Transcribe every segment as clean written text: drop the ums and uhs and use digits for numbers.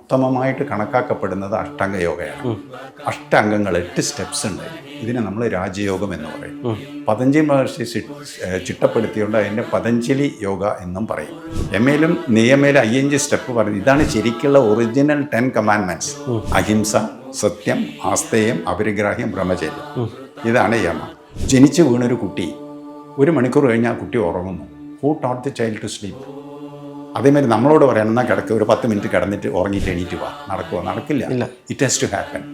ഉത്തമമായിട്ട് കണക്കാക്കപ്പെടുന്നത് അഷ്ടാംഗ യോഗയാണ്. അഷ്ടാംഗങ്ങൾ 8 സ്റ്റെപ്സ് ഉണ്ട്. ഇതിനെ നമ്മൾ രാജയോഗം എന്ന് പറയും. പതഞ്ജലി മഹർഷി ചിട്ടപ്പെടുത്തിയോണ്ട് അതിൻ്റെ പതഞ്ജലി യോഗ എന്നും പറയും. യമയിലും നിയമയിലും 5 സ്റ്റെപ്പ് പറഞ്ഞു. ഇതാണ് ശരിക്കുള്ള ഒറിജിനൽ 10 കമാൻഡ്മെന്റ്സ്. അഹിംസ, സത്യം, ആസ്തേയം, അപരിഗ്രാഹ്യം, ബ്രഹ്മചര്യം. ഇതാണ് യമ. ജനിച്ചു വീണൊരു കുട്ടി 1 മണിക്കൂർ കഴിഞ്ഞാൽ ആ കുട്ടി ഉറങ്ങുന്നു. Who taught the child to sleep? അതേമാതിരി നമ്മളോട് പറയണം, എന്നാൽ കിടക്കുക, ഒരു 10 മിനിറ്റ് കിടന്നിട്ട് ഉറങ്ങിയിട്ട് എണീറ്റ് പോവാ. നടക്കുമോ? നടക്കില്ല. It has to happen.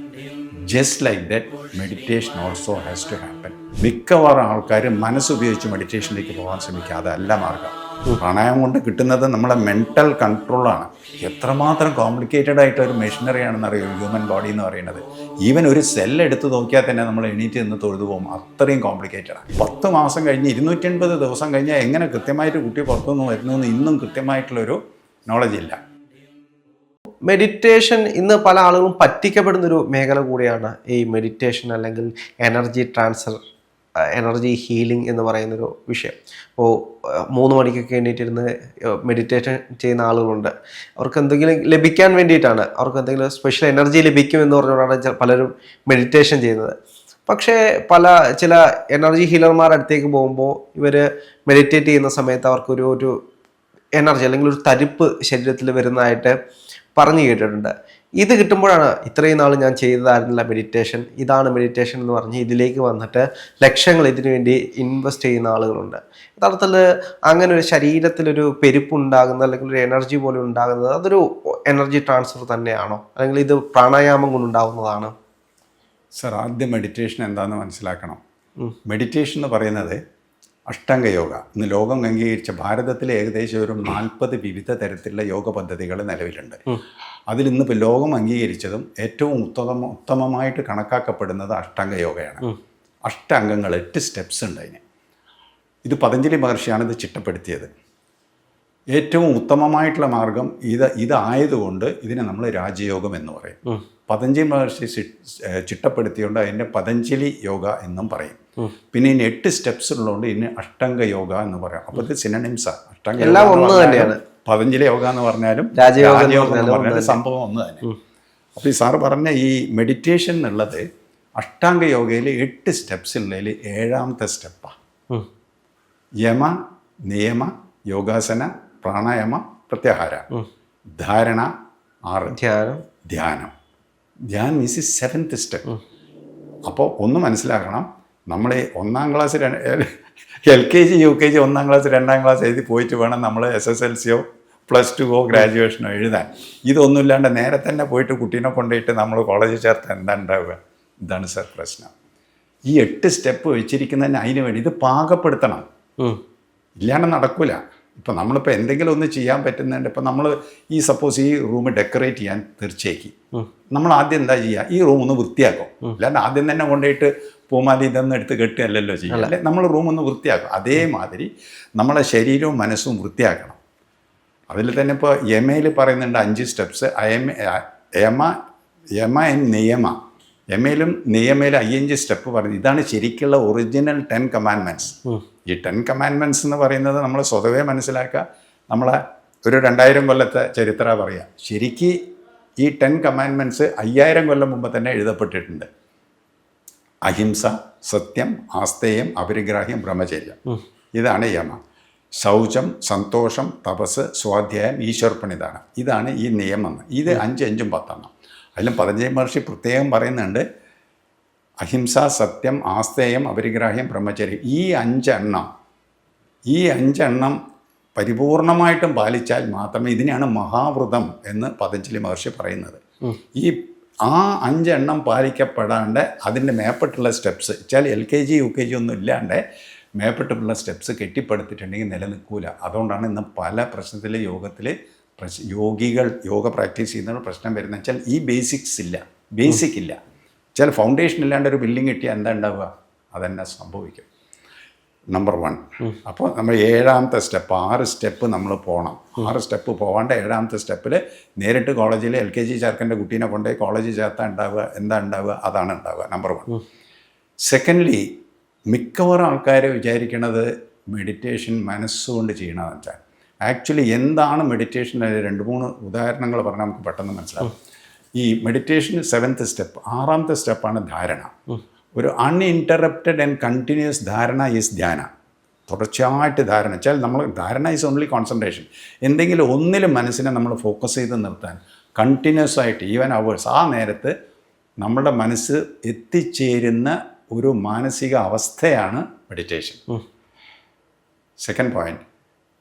Just like that meditation also has to happen. മിക്കവാറും ആൾക്കാർ മനസ്സുപയോഗിച്ച് മെഡിറ്റേഷനിലേക്ക് പോകാൻ ശ്രമിക്കുക. അതല്ല മാർഗം. പ്രാണായാമം കൊണ്ട് കിട്ടുന്നത് നമ്മളെ മെൻ്റൽ കൺട്രോളാണ്. എത്രമാത്രം കോംപ്ലിക്കേറ്റഡ് ആയിട്ട് ഒരു മെഷീനറിയാണെന്ന് അറിയാം ഹ്യൂമൻ ബോഡി എന്ന് പറയുന്നത്. ഈവൻ ഒരു സെൽ എടുത്ത് നോക്കിയാൽ തന്നെ നമ്മൾ എണീറ്റ് നിന്ന് തൊഴുതു പോകും. അത്രയും കോംപ്ലിക്കേറ്റഡാണ്. 10 മാസം കഴിഞ്ഞ് 280 ദിവസം കഴിഞ്ഞാൽ എങ്ങനെ കൃത്യമായിട്ട് കുട്ടി പുറത്തുനിന്ന് വരുന്നു ഇന്നും കൃത്യമായിട്ടുള്ളൊരു നോളജ് ഇല്ല. മെഡിറ്റേഷൻ ഇന്ന് പല ആളുകളും പറ്റിക്കപ്പെടുന്നൊരു മേഖല കൂടിയാണ് ഈ മെഡിറ്റേഷൻ, അല്ലെങ്കിൽ എനർജി ട്രാൻസ്ഫർ, എനർജി ഹീലിംഗ് എന്ന് പറയുന്നൊരു വിഷയം. ഇപ്പോൾ 3 മണിക്കൊക്കെ എണീറ്റിരുന്ന് മെഡിറ്റേഷൻ ചെയ്യുന്ന ആളുകളുണ്ട്. അവർക്ക് എന്തെങ്കിലും ലഭിക്കാൻ വേണ്ടിയിട്ടാണ്, അവർക്ക് എന്തെങ്കിലും സ്പെഷ്യൽ എനർജി ലഭിക്കുമെന്ന് പറഞ്ഞുകൊണ്ടാണ് പലരും മെഡിറ്റേഷൻ ചെയ്യുന്നത്. പക്ഷേ ചില എനർജി ഹീലർമാരുടെ അടുത്തേക്ക് പോകുമ്പോൾ ഇവർ മെഡിറ്റേറ്റ് ചെയ്യുന്ന സമയത്ത് അവർക്കൊരു എനർജി അല്ലെങ്കിൽ ഒരു തരിപ്പ് ശരീരത്തിൽ വരുന്നതായിട്ട് പറഞ്ഞു കേട്ടിട്ടുണ്ട്. ഇത് കിട്ടുമ്പോഴാണ് ഇത്രയും നാൾ ഞാൻ ചെയ്തതായിരുന്നില്ല മെഡിറ്റേഷൻ, ഇതാണ് മെഡിറ്റേഷൻ എന്ന് പറഞ്ഞ് ഇതിലേക്ക് വന്നിട്ട് ലക്ഷങ്ങൾ ഇതിനു വേണ്ടി ഇൻവെസ്റ്റ് ചെയ്യുന്ന ആളുകളുണ്ട്. യഥാർത്ഥത്തിൽ അങ്ങനെ ഒരു ശരീരത്തിലൊരു പെരുപ്പുണ്ടാകുന്ന അല്ലെങ്കിൽ ഒരു എനർജി പോലെ ഉണ്ടാകുന്നത് അതൊരു എനർജി ട്രാൻസ്ഫർ തന്നെയാണോ, അല്ലെങ്കിൽ ഇത് പ്രാണായാമം കൊണ്ടുണ്ടാകുന്നതാണ്? സർ, ആദ്യം മെഡിറ്റേഷൻ എന്താണെന്ന് മനസ്സിലാക്കണം. മെഡിറ്റേഷൻ എന്ന് പറയുന്നത് അഷ്ടാംഗ യോഗ. ഇന്ന് ലോകം അംഗീകരിച്ച ഭാരതത്തിലെ ഏകദേശം ഒരു 40 വിവിധ തരത്തിലുള്ള യോഗ പദ്ധതികൾ നിലവിലുണ്ട്. അതിൽ ഇന്നിപ്പോൾ ലോകം അംഗീകരിച്ചതും ഏറ്റവും ഉത്തമമായിട്ട് കണക്കാക്കപ്പെടുന്നത് അഷ്ടാംഗ യോഗയാണ്. അഷ്ടാംഗങ്ങൾ 8 സ്റ്റെപ്സ് ഉണ്ട് അതിന്. ഇത് പതഞ്ജലി മഹർഷിയാണ് ഇത് ചിട്ടപ്പെടുത്തിയത്. ഏറ്റവും ഉത്തമമായിട്ടുള്ള മാർഗം ഇതായതുകൊണ്ട് ഇതിനെ നമ്മൾ രാജയോഗം എന്ന് പറയും. പതഞ്ജലി മഹർഷി ചിട്ടപ്പെടുത്തിയോണ്ട് അതിൻ്റെ പതഞ്ജലി യോഗ എന്നും പറയും. പിന്നെ ഇതിന് 8 സ്റ്റെപ്സ് ഉള്ളതുകൊണ്ട് ഇതിന് അഷ്ടാംഗ യോഗ എന്ന് പറയാം. അപ്പോൾ ഇത് സിനണിംസാണ്. അഷ്ടാംഗ യോഗ, പതഞ്ജലി യോഗ എന്ന് പറഞ്ഞാലും രാജയോഗം എന്ന് പറഞ്ഞാലും സംഭവം ഒന്ന് തന്നെ. അപ്പോൾ ഈ സാറ് പറഞ്ഞ ഈ മെഡിറ്റേഷൻ എന്നുള്ളത് അഷ്ടാംഗ യോഗയിൽ 8 സ്റ്റെപ്സ് ഉള്ളതിൽ 7ാമത്തെ സ്റ്റെപ്പാണ്. യമ, നിയമ, യോഗാസന, പ്രാണായാമ, പ്രത്യാഹാര, ധാരണ 6, ധ്യാനം. ധ്യാനം ഈസ് 7th സ്റ്റെപ്പ്. അപ്പോൾ ഒന്ന് മനസ്സിലാക്കണം, നമ്മൾ 1ാം class, LKG UKG 1ാം class 2ാം class എഴുതി പോയിട്ട് വേണം നമ്മൾ SSLCയോ +2ഓ ഗ്രാജുവേഷനോ എഴുതാൻ. ഇതൊന്നുമില്ലാണ്ട് നേരെ തന്നെ പോയിട്ട് കുട്ടീനെ കൊണ്ടുപോയിട്ട് നമ്മൾ കോളേജിൽ ചേർത്ത് എന്താ ഉണ്ടാവുക? ഇതാണ് സർ പ്രശ്നം. ഈ 8 സ്റ്റെപ്പ് വെച്ചിരിക്കുന്നതിന് അതിന് വേണ്ടി ഇത് പാകപ്പെടുത്തണം. ഇല്ലാണ്ട് നടക്കൂല. ഇപ്പം നമ്മളിപ്പോൾ എന്തെങ്കിലും ഒന്ന് ചെയ്യാൻ പറ്റുന്നുണ്ട്. ഇപ്പം നമ്മൾ സപ്പോസ് ഈ റൂം ഡെക്കറേറ്റ് ചെയ്യാൻ തീർച്ചയായും നമ്മൾ ആദ്യം എന്താ ചെയ്യുക? ഈ റൂം ഒന്ന് വൃത്തിയാക്കും. അല്ലാണ്ട് ആദ്യം തന്നെ കൊണ്ടുപോയിട്ട് പൂമാലി ഇതൊന്നും എടുത്ത് കെട്ടുകയല്ലല്ലോ ചെയ്യുക. അല്ലെ, നമ്മൾ റൂം ഒന്ന് വൃത്തിയാക്കും. അതേമാതിരി നമ്മളെ ശരീരവും മനസ്സും വൃത്തിയാക്കണം. അതിൽ തന്നെ ഇപ്പോൾ യമയിൽ പറയുന്നുണ്ട് 5 സ്റ്റെപ്സ്. യമ നിയമ. യമയിലും നിയമയിലും 5 സ്റ്റെപ്പ് പറഞ്ഞു. ഇതാണ് ശരിക്കുള്ള ഒറിജിനൽ 10 കമാൻഡ്മെന്റ്സ്. ഈ 10 കമാൻഡ്മെന്റ്സ് എന്ന് പറയുന്നത് നമ്മൾ സ്വതവേ മനസ്സിലാക്കുക. നമ്മളെ ഒരു 2000 കൊല്ലത്തെ ചരിത്ര പറയുക. ശരിക്ക് ഈ 10 കമാൻഡ്മെന്റ്സ് 5000 കൊല്ലം മുമ്പ് തന്നെ എഴുതപ്പെട്ടിട്ടുണ്ട്. അഹിംസ, സത്യം, ആസ്തേയം, അപരിഗ്രാഹ്യം, ബ്രഹ്മചര്യം. ഇതാണ് യമ. ശൗചം, സന്തോഷം, തപസ്, സ്വാധ്യായം, ഈശ്വർപ്പണിതാണ്. ഇതാണ് ഈ നിയമം. ഇത് 5, 5, 10. അതിലും പതഞ്ജലി മഹർഷി പ്രത്യേകം പറയുന്നുണ്ട്, അഹിംസ, സത്യം, ആസ്തേയം, അപരിഗ്രാഹ്യം, ബ്രഹ്മചര്യം. ഈ 5 എണ്ണം പരിപൂർണമായിട്ടും പാലിച്ചാൽ മാത്രമേ, ഇതിനെയാണ് മഹാവ്രതം എന്ന് പതഞ്ജലി മഹർഷി പറയുന്നത്. ആ 5 എണ്ണം പാലിക്കപ്പെടാണ്ട് അതിൻ്റെ മേപ്പെട്ടുള്ള സ്റ്റെപ്സ് വെച്ചാൽ LKG UKG ഒന്നും ഇല്ലാണ്ട് മേപ്പെട്ടുള്ള സ്റ്റെപ്സ് കെട്ടിപ്പടുത്തിട്ടുണ്ടെങ്കിൽ നിലനിൽക്കൂല. അതുകൊണ്ടാണ് ഇന്ന് പല പ്രശ്നത്തിൽ യോഗത്തിൽ യോഗികൾ യോഗ പ്രാക്ടീസ് ചെയ്യുന്ന പ്രശ്നം വരുന്നത് വെച്ചാൽ ഈ ബേസിക് ഇല്ല. ചില ഫൗണ്ടേഷൻ ഇല്ലാണ്ട് ഒരു ബിൽഡിംഗ് കിട്ടിയാൽ എന്താ ഉണ്ടാവുക? അതന്നെ സംഭവിക്കും. നമ്പർ 1. അപ്പോൾ നമ്മൾ 7ാമത്തെ സ്റ്റെപ്പ്, 6 സ്റ്റെപ്പ് നമ്മൾ പോകണം. 6 സ്റ്റെപ്പ് പോകാണ്ട് 7ാമത്തെ സ്റ്റെപ്പിൽ നേരിട്ട് കോളേജിൽ LKG ചേർക്കേണ്ട കുട്ടീനെ കൊണ്ടുപോയി കോളേജിൽ ചേർത്താൽ എന്താ ഉണ്ടാവുക? അതാണ് ഉണ്ടാവുക. നമ്പർ 1. സെക്കൻഡ്ലി, മിക്കവാറും ആൾക്കാർ വിചാരിക്കണത് മെഡിറ്റേഷൻ മനസ്സുകൊണ്ട് ചെയ്യണമെന്ന് വെച്ചാൽ ആക്ച്വലി എന്താണ് മെഡിറ്റേഷൻ? 2-3 ഉദാഹരണങ്ങൾ പറഞ്ഞാൽ നമുക്ക് പെട്ടെന്ന് മനസ്സിലാവും. ഈ മെഡിറ്റേഷൻ 7th സ്റ്റെപ്പ്, 6ാമത്തെ സ്റ്റെപ്പാണ് ധാരണ. ഒരു അൺഇൻറ്ററപ്റ്റഡ് ആൻഡ് കണ്ടിന്യൂസ് ധാരണ ഈസ് ധ്യാന. തുടർച്ചയായിട്ട് ധാരണ വെച്ചാൽ നമ്മൾ ധാരണ ഈസ് ഓൺലി കോൺസെൻട്രേഷൻ. എന്തെങ്കിലും ഒന്നിലും മനസ്സിനെ നമ്മൾ ഫോക്കസ് ചെയ്ത് നിർത്താൻ കണ്ടിന്യൂസ് ആയിട്ട് ഈവൻ അവേഴ്സ് ആ നേരത്ത് നമ്മുടെ മനസ്സ് എത്തിച്ചേരുന്ന ഒരു മാനസിക അവസ്ഥയാണ് meditation. Second point,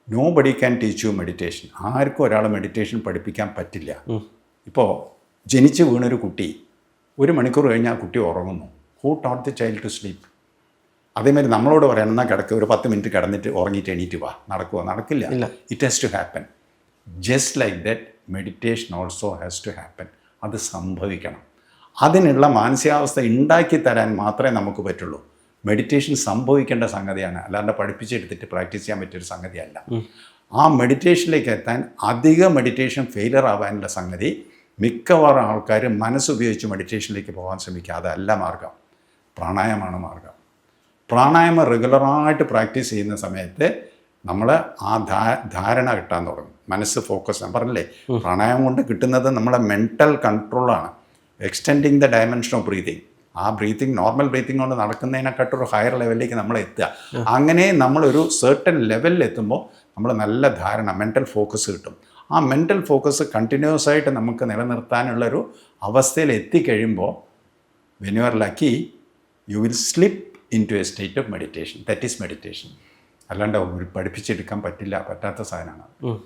nobody can teach you meditation. ആർക്കും ഒരാൾ മെഡിറ്റേഷൻ പഠിപ്പിക്കാൻ പറ്റില്ല. ഇപ്പോൾ ജനിച്ച് വീണൊരു കുട്ടി 1 മണിക്കൂർ കഴിഞ്ഞാൽ ആ കുട്ടി ഉറങ്ങുന്നു. Who taught the child to sleep? അതേമാതിരി നമ്മളോട് പറയണം, എന്നാൽ കിടക്കുക, ഒരു 10 മിനിറ്റ് കിടന്നിട്ട് ഉറങ്ങിയിട്ട് എണീറ്റ് വാ, നടക്കുമോ? നടക്കില്ല. It has to happen. Just like that meditation also has to happen. അത് സംഭവിക്കണം. അതിനുള്ള മാനസികാവസ്ഥ ഉണ്ടാക്കി തരാൻ മാത്രമേ നമുക്ക് പറ്റുള്ളൂ. മെഡിറ്റേഷൻ സംഭവിക്കേണ്ട സംഗതിയാണ്, അല്ലാണ്ട് പഠിപ്പിച്ചെടുത്തിട്ട് പ്രാക്ടീസ് ചെയ്യാൻ പറ്റിയൊരു സംഗതിയല്ല. ആ മെഡിറ്റേഷനിലേക്ക് എത്താൻ അധിക മെഡിറ്റേഷൻ ഫെയിലർ ആവാനുള്ള സംഗതി മിക്കവാറും ആൾക്കാർ മനസ്സുപയോഗിച്ച് മെഡിറ്റേഷനിലേക്ക് പോകാൻ ശ്രമിക്കുക. അതല്ല മാർഗം, പ്രാണായാമമാണ് മാർഗം. പ്രാണായാമം റെഗുലറായിട്ട് പ്രാക്ടീസ് ചെയ്യുന്ന സമയത്ത് നമ്മൾ ആ ധാരണ കിട്ടാൻ തുടങ്ങും. മനസ്സ് ഫോക്കസ്. ഞാൻ പറഞ്ഞില്ലേ, പ്രാണായാമം കൊണ്ട് കിട്ടുന്നത് നമ്മളെ മെൻ്റൽ കൺട്രോളാണ്. Extending the dimension of breathing. ആ ബ്രീത്തിങ് നോർമൽ ബ്രീത്തിങ് കൊണ്ട് നടക്കുന്നതിനെക്കാട്ടൊരു ഹയർ ലെവലിലേക്ക് നമ്മൾ എത്തുക. അങ്ങനെ നമ്മളൊരു സർട്ടൻ ലെവലിൽ എത്തുമ്പോൾ നമ്മൾ നല്ല ധാരണ, മെൻ്റൽ ഫോക്കസ് കിട്ടും. ആ മെൻ്റൽ ഫോക്കസ് കണ്ടിന്യൂസ് ആയിട്ട് നമുക്ക് നിലനിർത്താനുള്ളൊരു അവസ്ഥയിൽ എത്തിക്കഴിയുമ്പോൾ when you are lucky you will slip into a state of meditation. That is meditation. അല്ലാണ്ട് പഠിപ്പിച്ചെടുക്കാൻ പറ്റാത്ത സാധനമാണ്.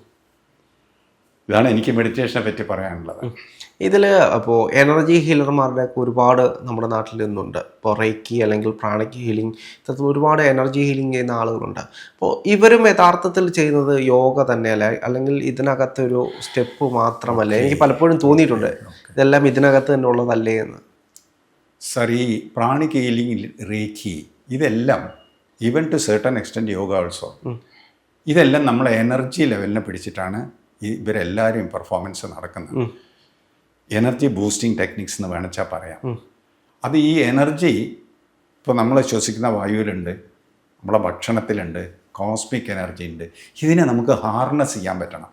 ഇതാണ് എനിക്ക് മെഡിറ്റേഷനെ പറ്റി പറയാനുള്ളത്. ഇതിൽ അപ്പോൾ എനർജി ഹീലർമാരുടെ ഒരുപാട് നമ്മുടെ നാട്ടിൽ നിന്നുണ്ട്. ഇപ്പോൾ റേക്കി അല്ലെങ്കിൽ പ്രാണിക് ഹീലിംഗ്, ഇത്തരത്തിൽ ഒരുപാട് എനർജി ഹീലിംഗ് ചെയ്യുന്ന ആളുകളുണ്ട്. അപ്പോൾ ഇവരും യഥാർത്ഥത്തിൽ ചെയ്യുന്നത് യോഗ തന്നെയല്ല, അല്ലെങ്കിൽ ഇതിനകത്തൊരു സ്റ്റെപ്പ് മാത്രമല്ല? എനിക്ക് പലപ്പോഴും തോന്നിയിട്ടുണ്ട് ഇതെല്ലാം ഇതിനകത്ത് തന്നെ ഉള്ളതല്ലേ എന്ന്. സർ, ഈ പ്രാണിക് ഹീലിംഗ്, റേക്കി, ഇതെല്ലാം even to certain extent yoga also, ഇതെല്ലാം നമ്മളെ എനർജി ലെവലിനെ പിടിച്ചിട്ടാണ് ഇവരെല്ലാവരും പെർഫോമൻസ് നടക്കുന്നത്. എനർജി ബൂസ്റ്റിംഗ് ടെക്നിക്സ് എന്ന് വേണമെച്ചാൽ പറയാം. അത് ഈ എനർജി ഇപ്പോൾ നമ്മൾ ശ്വസിക്കുന്ന വായുവിലുണ്ട്, നമ്മളെ ഭക്ഷണത്തിലുണ്ട്, കോസ്മിക് എനർജി ഉണ്ട്. ഇതിനെ നമുക്ക് ഹാർനസ് ചെയ്യാൻ പറ്റണം.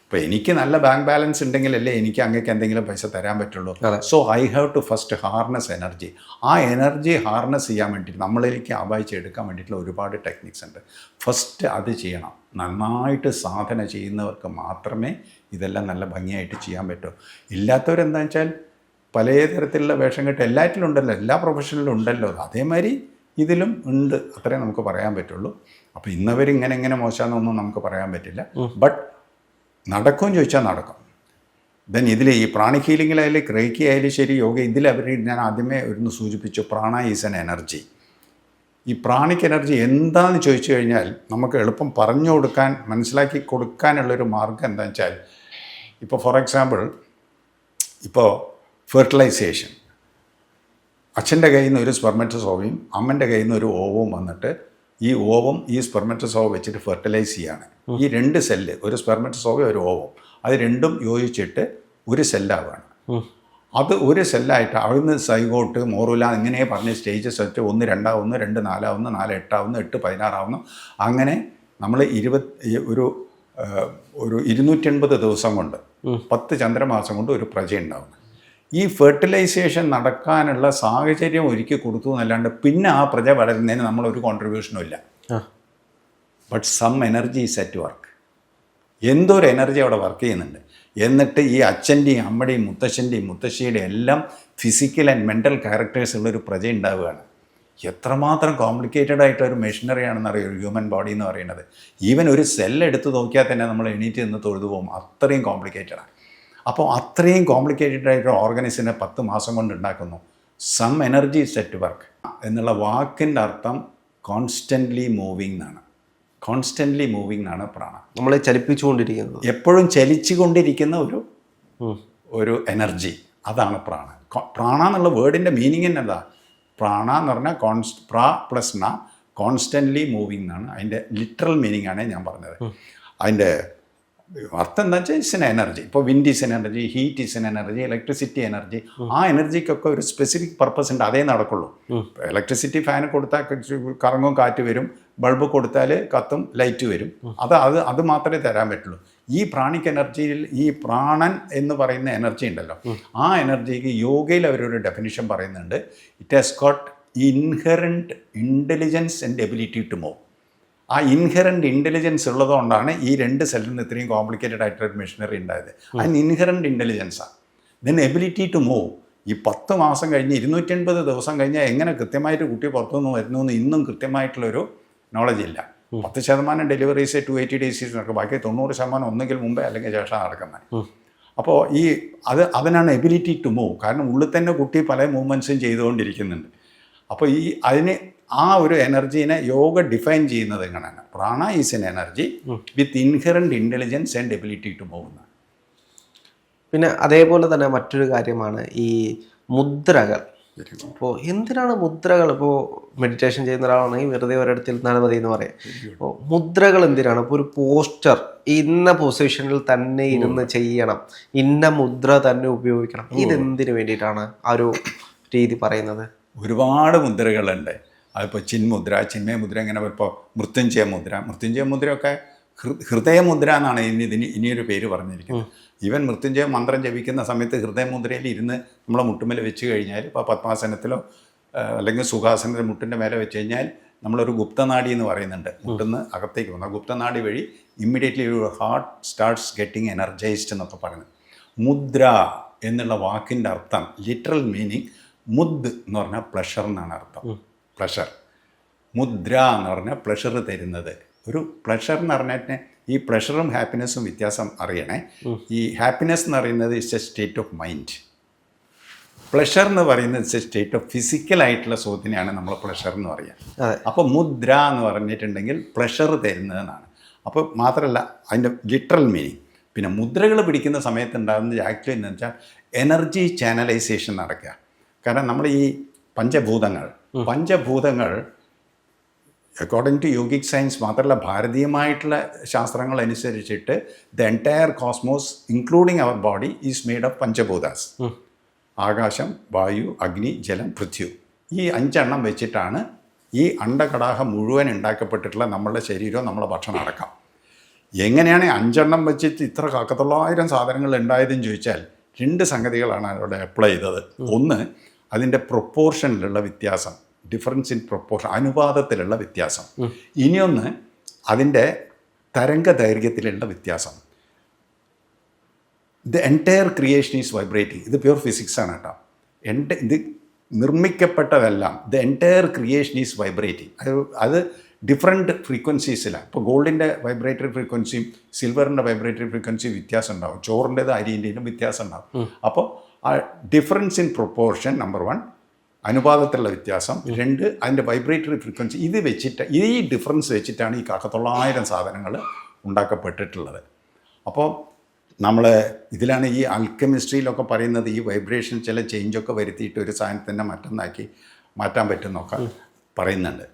ഇപ്പോൾ എനിക്ക് നല്ല ബാങ്ക് ബാലൻസ് ഉണ്ടെങ്കിലല്ലേ എനിക്ക് അങ്ങേക്ക് എന്തെങ്കിലും പൈസ തരാൻ പറ്റുള്ളൂ. So I have to first harness energy. ആ എനർജി ഹാർനസ് ചെയ്യാൻ വേണ്ടിയിട്ട് നമ്മളിലേക്ക് ആവാഹിച്ചെടുക്കാൻ വേണ്ടിയിട്ടുള്ള ഒരുപാട് ടെക്നിക്സ് ഉണ്ട്. ഫസ്റ്റ് അത് ചെയ്യണം. നന്നായിട്ട് സാധന ചെയ്യുന്നവർക്ക് മാത്രമേ ഇതെല്ലാം നല്ല ഭംഗിയായിട്ട് ചെയ്യാൻ പറ്റൂ. ഇല്ലാത്തവരെന്താ വെച്ചാൽ പലതരത്തിലുള്ള വേഷം കെട്ട് എല്ലാറ്റിലും ഉണ്ടല്ലോ, എല്ലാ പ്രൊഫഷനിലും ഉണ്ടല്ലോ. അതേമാതിരി ഇതിലും ഉണ്ട്, അത്രേ നമുക്ക് പറയാൻ പറ്റുള്ളൂ. അപ്പോൾ ഇന്നവരിങ്ങനെ മോശമാണെന്നൊന്നും നമുക്ക് പറയാൻ പറ്റില്ല. ബട്ട് നടക്കുമെന്ന് ചോദിച്ചാൽ നടക്കും. ദെൻ ഇതിൽ ഈ പ്രാണിക് ഹീലിങ്ങിലായാലും റേക്കി ആയാലും ശരി, യോഗ, ഇതിലവർ ഞാൻ ആദ്യമേ ഒന്ന് സൂചിപ്പിച്ചു, പ്രാണ ഈസ് എൻ എനർജി. ഈ പ്രാണിക് എനർജി എന്താണെന്ന് ചോദിച്ചു കഴിഞ്ഞാൽ നമുക്ക് എളുപ്പം പറഞ്ഞു കൊടുക്കാൻ, മനസ്സിലാക്കി കൊടുക്കാനുള്ളൊരു മാർഗം എന്താണെന്ന് വെച്ചാൽ, ഇപ്പോൾ ഫോർ എക്സാമ്പിൾ, ഇപ്പോൾ ഫെർട്ടിലൈസേഷൻ, അച്ഛൻ്റെ കയ്യിൽ നിന്ന് ഒരു സ്പെർമറ്റോസോവയും അമ്മൻ്റെ കയ്യിൽ നിന്ന് ഒരു ഓവവും വന്നിട്ട് ഈ ഓവം ഈ സ്പെർമറ്റോസോവ വെച്ചിട്ട് ഫെർട്ടിലൈസ് ചെയ്യാണ്. ഈ 2 സെല്ല്, ഒരു സ്പെർമറ്റോസോവ ഒരു ഓവം, അത് രണ്ടും യോജിച്ചിട്ട് ഒരു സെല്ലാവുകയാണ്. അത് ഒരു സെല്ലായിട്ട് അവിടുന്ന് സൈഗോട്ട്, മോറുല, ഇങ്ങനെ പറഞ്ഞ സ്റ്റേജസ് വെച്ച് 1 2 ആവുന്നു, 2 4 ആവുന്നു, 4 8 ആവുന്നു, 8 16 ആവുന്നു. അങ്ങനെ നമ്മൾ ഒരു 280 ദിവസം കൊണ്ട് 10 ചന്ദ്രമാസം കൊണ്ട് ഒരു പ്രജ ഉണ്ടാവുന്നു. ഈ ഫെർട്ടിലൈസേഷൻ നടക്കാനുള്ള സാഹചര്യം ഒരുക്കി കൊടുത്തു എന്നല്ലാണ്ട് പിന്നെ ആ പ്രജ വളരുന്നതിന് നമ്മളൊരു കോൺട്രിബ്യൂഷനും ഇല്ല. But some energy is at work. എന്തോ ഒരു എനർജി അവിടെ വർക്ക് ചെയ്യുന്നുണ്ട്. എന്നിട്ട് ഈ അച്ഛൻ്റെയും അമ്മയുടെയും മുത്തശ്ശൻ്റെയും മുത്തശ്ശിയുടെയും എല്ലാം ഫിസിക്കൽ ആൻഡ് മെൻ്റൽ ക്യാരക്ടേഴ്സ് ഉള്ളൊരു പ്രജ ഉണ്ടാവുകയാണ്. എത്രമാത്രം കോംപ്ലിക്കേറ്റഡ് ആയിട്ടൊരു മെഷീനറിയാണെന്ന് അറിയാം ഹ്യൂമൻ ബോഡി എന്ന് പറയുന്നത്. ഈവൻ ഒരു സെല്ലെടുത്ത് നോക്കിയാൽ തന്നെ നമ്മൾ എണീറ്റ് നിന്ന് തൊഴുതു പോകും, അത്രയും കോംപ്ലിക്കേറ്റഡാണ്. അപ്പോൾ അത്രയും കോംപ്ലിക്കേറ്റഡ് ആയിട്ടൊരു ഓർഗനൈസിനെ 10 മാസം കൊണ്ട് ഉണ്ടാക്കുന്നു. സം എനർജി സെറ്റ് വർക്ക് എന്നുള്ള വാക്കിൻ്റെ അർത്ഥം കോൺസ്റ്റൻ്റ്ലി മൂവിങ് എന്നാണ്. കോൺസ്റ്റൻ്റ്ലി മൂവിങ് എന്നാണ് പ്രാണ. നമ്മളെ ചലിപ്പിച്ചുകൊണ്ടിരിക്കുന്നത്, എപ്പോഴും ചലിച്ചുകൊണ്ടിരിക്കുന്ന ഒരു എനർജി, അതാണ് പ്രാണ. പ്രാണ എന്നുള്ള വേർഡിൻ്റെ മീനിങ് തന്നെ എന്താ? പ്രാണ എന്ന് പറഞ്ഞാൽ പ്രാ പ്ലസ് ന, കോൺസ്റ്റൻ്റ്ലി മൂവിങ് എന്നാണ് അതിൻ്റെ ലിറ്ററൽ മീനിങ് ആണ് ഞാൻ പറഞ്ഞത്. അതിൻ്റെ അർത്ഥം എന്താ വെച്ചാൽ ഇസ് എൻ എനർജി. ഇപ്പോൾ wind is an energy, heat is an energy, electricity energy. ആ എനർജിക്കൊക്കെ ഒരു സ്പെസിഫിക് പർപ്പസ് ഉണ്ട്, അതേ നടക്കുള്ളൂ. ഇലക്ട്രിസിറ്റി ഫാന് കൊടുത്താൽ കറങ്ങും, കാറ്റ് വരും. ബൾബ് കൊടുത്താൽ കത്തും, ലൈറ്റ് വരും. അത് മാത്രമേ തരാൻ പറ്റുള്ളൂ. ഈ പ്രാണിക് എനർജിയിൽ ഈ പ്രാണൻ എന്ന് പറയുന്ന എനർജി ഉണ്ടല്ലോ, ആ എനർജിക്ക് യോഗയിൽ അവരൊരു ഡെഫിനിഷൻ പറയുന്നുണ്ട്. It has got inherent intelligence and ability to move. ആ ഇൻഹെറൻറ്റ് ഇൻ്റലിജൻസ് ഉള്ളതുകൊണ്ടാണ് ഈ 2 സെല്ലിൽ നിന്ന് ഇത്രയും കോംപ്ലിക്കേറ്റഡ് ആയിട്ടൊരു മെഷീനറി ഉണ്ടായത്. അതിന് ഇൻഹെറൻറ്റ് ഇൻ്റലിജൻസാണ്. Then ability to move. ഈ 10 മാസം കഴിഞ്ഞ് 280 ദിവസം കഴിഞ്ഞാൽ എങ്ങനെ കൃത്യമായിട്ട് കുട്ടി പുറത്തുനിന്ന് വരുന്നു എന്ന് ഇന്നും കൃത്യമായിട്ടുള്ളൊരു നോളജ് ഇല്ല. 10% ഡെലിവറീസ് 280 ഡേയ്സ് നടക്കും, ബാക്കി 90% ഒന്നുകിൽ മുമ്പേ അല്ലെങ്കിൽ ശേഷം നടക്കുന്നത്. അപ്പോൾ അതിനാണ് എബിലിറ്റി ടു മൂവ്. കാരണം ഉള്ളിൽ തന്നെ കുട്ടി പല മൂവ്മെൻറ്റ്സും ചെയ്തുകൊണ്ടിരിക്കുന്നുണ്ട്. അപ്പോൾ അതിന് ആ ഒരു എനർജീനെ യോഗ ഡിഫൈൻ ചെയ്യുന്നത് എങ്ങനെയാണ്? Prana is an energy with inherent intelligence and ability to move. പിന്നെ അതേപോലെ തന്നെ മറ്റൊരു കാര്യമാണ് ഈ മുദ്രകൾ. അപ്പോൾ എന്തിനാണ് മുദ്രകൾ? ഇപ്പോൾ മെഡിറ്റേഷൻ ചെയ്യുന്ന ഒരാളാണെങ്കിൽ വെറുതെ ഒരിടത്തിൽ ഇരുന്നാൽ മതി എന്ന് പറയാം. അപ്പോൾ മുദ്രകൾ എന്തിനാണ്? ഇപ്പോൾ ഒരു പോസ്റ്റർ, ഇന്ന പൊസിഷനിൽ തന്നെ ഇരുന്ന് ചെയ്യണം, ഇന്ന മുദ്ര തന്നെ ഉപയോഗിക്കണം, ഇതെന്തിനു വേണ്ടിയിട്ടാണ് ആ ഒരു രീതി പറയുന്നത്? ഒരുപാട് മുദ്രകളുണ്ട്. അതിപ്പോൾ ചിന്മുദ്ര, ചിന്മയമുദ്ര, ഇങ്ങനെ ഇപ്പോൾ മൃത്യുഞ്ജയ മുദ്രയൊക്കെ ഹൃദയമുദ്ര എന്നാണ് ഇനിയൊരു പേര് പറഞ്ഞിരിക്കുന്നത്. ഈവൻ മൃത്യുഞ്ജയ മന്ത്രം ജപിക്കുന്ന സമയത്ത് ഹൃദയമുദ്രയിൽ ഇരുന്ന് നമ്മളെ മുട്ടുമേൽ വെച്ച് കഴിഞ്ഞാൽ, ഇപ്പോൾ പത്മാസനത്തിലോ അല്ലെങ്കിൽ സുഖാസനത്തിൽ മുട്ടിൻ്റെ മേലെ വെച്ച് കഴിഞ്ഞാൽ നമ്മളൊരു ഗുപ്തനാഡി എന്ന് പറയുന്നുണ്ട്. മുട്ടിന്ന് അകത്തേക്ക് പോകുന്ന ഗുപ്തനാഡി വഴി immediately your heart starts getting energised എന്നൊക്കെ പറയുന്നത്. മുദ്ര എന്നുള്ള വാക്കിൻ്റെ അർത്ഥം, ലിറ്ററൽ മീനിങ്, മുദ് എന്ന് പറഞ്ഞാൽ പ്ലഷർ എന്നാണ് അർത്ഥം. പ്ലഷർ. മുദ്ര എന്ന് പറഞ്ഞാൽ പ്ലഷർ തരുന്നത്. ഒരു പ്ലഷർ എന്ന് പറഞ്ഞാൽ ഈ പ്ലഷറും ഹാപ്പിനെസ്സും വ്യത്യാസം അറിയണേ. ഈ ഹാപ്പിനെസ് എന്ന് പറയുന്നത് it's A state of mind. Pleasure എന്ന് പറയുന്നത് ഇറ്റ്സ് എ സ്റ്റേറ്റ് ഓഫ് ഫിസിക്കലായിട്ടുള്ള സുഖത്തിനെയാണ് നമ്മൾ പ്ലഷർ എന്ന് പറയുക. അപ്പോൾ മുദ്ര എന്ന് പറഞ്ഞിട്ടുണ്ടെങ്കിൽ പ്ലഷർ തരുന്നതെന്നാണ്. അപ്പോൾ മാത്രമല്ല അതിൻ്റെ ലിറ്ററൽ മീനിങ്. പിന്നെ മുദ്രകൾ പിടിക്കുന്ന സമയത്ത് ഉണ്ടാകുന്നത് ആക്ച്വലി എന്ന് വെച്ചാൽ എനർജി ചാനലൈസേഷൻ നടക്കുക. കാരണം നമ്മൾ ഈ പഞ്ചഭൂതങ്ങൾ അക്കോർഡിംഗ് ടു യോഗിക് സയൻസ് മാത്രമല്ല ഭാരതീയമായിട്ടുള്ള ശാസ്ത്രങ്ങൾ അനുസരിച്ചിട്ട് the entire cosmos including our body is made of panchabhutas. ആകാശം, വായു, അഗ്നി, ജലം, പൃഥ്വി. ഈ 5 എണ്ണം വെച്ചിട്ടാണ് ഈ അണ്ടകടാഹം മുഴുവൻ ഉണ്ടാക്കപ്പെട്ടിട്ടുള്ള നമ്മളുടെ ശരീരവും നമ്മളെ ഭക്ഷണം അടക്കം. എങ്ങനെയാണ് 5 എണ്ണം വെച്ചിട്ട് ഇത്ര 1,000 സാധനങ്ങൾ ഉണ്ടായതെന്ന് ചോദിച്ചാൽ 2 സംഗതികളാണ് അവിടെ അപ്ലൈ ചെയ്തത്. ഒന്ന്, അതിൻ്റെ പ്രൊപ്പോർഷനിലുള്ള വ്യത്യാസം, ഡിഫറൻസ് ഇൻ പ്രൊപ്പോർഷൻ, അനുപാതത്തിലുള്ള വ്യത്യാസം. ഇനിയൊന്ന് അതിൻ്റെ തരംഗ ദൈർഘ്യത്തിലുള്ള വ്യത്യാസം. The entire creation is vibrating. ഇത് പ്യൂർ ഫിസിക്സാണ് കേട്ടോ. ഇത് നിർമ്മിക്കപ്പെട്ടതെല്ലാം, the entire creation is vibrating. അത് ഡിഫറെൻറ്റ് ഫ്രീക്വൻസീസിലാണ്. ഇപ്പോൾ ഗോൾഡിൻ്റെ വൈബ്രേറ്ററി ഫ്രീക്വൻസിയും സിൽവറിൻ്റെ വൈബ്രേറ്ററി ഫ്രീക്വൻസിയും വ്യത്യാസം ഉണ്ടാകും. ചോറിൻ്റെത് അരിൻ്റെയും വ്യത്യാസം ഉണ്ടാകും. അപ്പോൾ ആ ഡിഫറൻസ് ഇൻ പ്രൊപ്പോർഷൻ നമ്പർ 1, അനുപാതത്തിലുള്ള വ്യത്യാസം. 2, അതിൻ്റെ വൈബ്രേറ്ററി ഫ്രീക്വൻസി. ഇത് വെച്ചിട്ട്, ഈ ഡിഫറൻസ് വെച്ചിട്ടാണ് ഈ 1,000 സാധനങ്ങൾ ഉണ്ടാക്കപ്പെട്ടിട്ടുള്ളത്. അപ്പോൾ നമ്മൾ ഇതിലാണ് ഈ ആൽക്കെമിസ്ട്രിയിലൊക്കെ പറയുന്നത് ഈ വൈബ്രേഷൻ ചില ചേഞ്ചൊക്കെ വരുത്തിയിട്ട് ഒരു സാധനത്തിൻ്റെ മറ്റൊന്നാക്കി മാറ്റാൻ പറ്റുമെന്നൊക്കെ പറയുന്നുണ്ട്.